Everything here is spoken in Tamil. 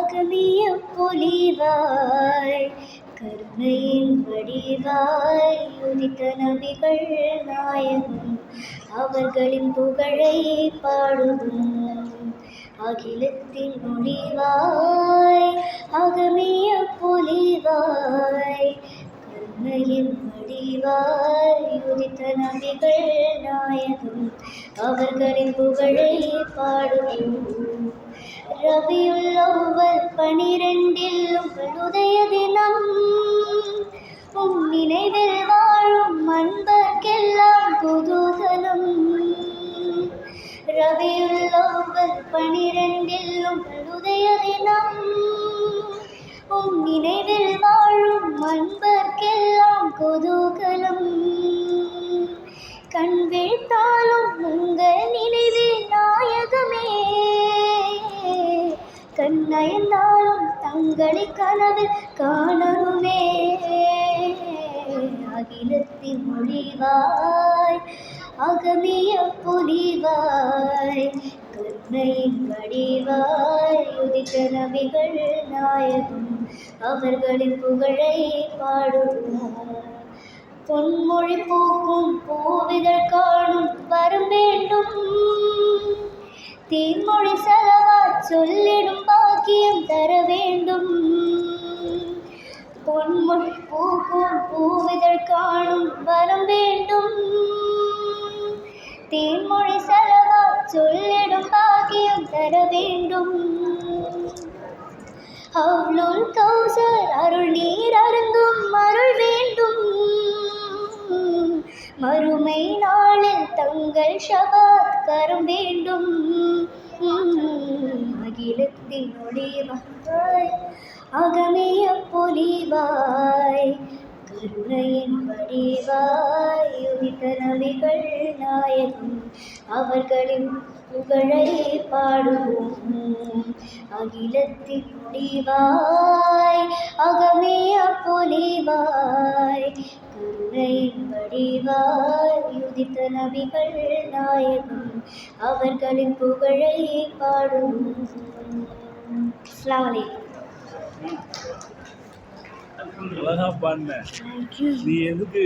அகமிய பொலிவாய் கருணையின் வடிவாய் உதித்த நபிகள் நாயகம் அவர்களின் புகழை பாடுவோம். அகிலத்தின் ஒளிவாய் அகமிய பொலிவாய் கருணையின் வடிவாய் உதித்த நபிகள் நாயகம் அவர்களின் புகழை பாடுவோம். ரபியுல் அவ்வல் 12 உங்கள் உதய தினம் நினைவில் வாழும் அன்பர்க்கெல்லாம் குதூகலம். ரபியுல் அவ்வல் 12 உங்கள் உதய தினம் நினைவில் வாழும் அன்பர்க்கெல்லாம் குதூகலம். கண் விழித்தாலும் உங்கள் நினைவில் நாயகமே, கண்ணயர்ந்தாலும் தங்களை கனவில் காணருமே. அகிலத்தின் ஒளிவாய் அகமிய பொலிவாய் கருணையின் வடிவாய் உதித்த நபிகள் நாயகம் அவர்களின் புகழை பாடுவோம். பொன்மொழி பூக்கும் பூவிதழ் காணும் வரம் வேண்டும், தீர்மொழி செலவாய் சொல்லிடும் பாக்கியம் தர வேண்டும். பொன்மொழி பூக்கும் பூவிதழ் காணும் வரம் வேண்டும், தீர்மொழி செலவாய் சொல்லிடும் பாக்கியம் தர வேண்டும். ஹவ்லுல் கௌசர் அருள் நீர் அருந்தும் அருள் வேண்டும், மறுமை நாளில் தங்கள் ஷபாத் கரம் வேண்டும். அகிலத்தின் ஒளிவாய் அகமிய பொலிவாய் கருணையின் வடிவாய் உதித்த நபிகள் நாயகம் அவர்களின் புகழை பாடுவோம். அகிலத்தின் ஒளிவாய் அகமிய பொலிவாய் கருணையின் வடிவாய் உதித்த நபிகள் நாயகம் அவர்களின் புகழை பாடுவோம். அஸ்ஸலாமு அலைக்கும். அழகா பாடின. நீ எதுக்கு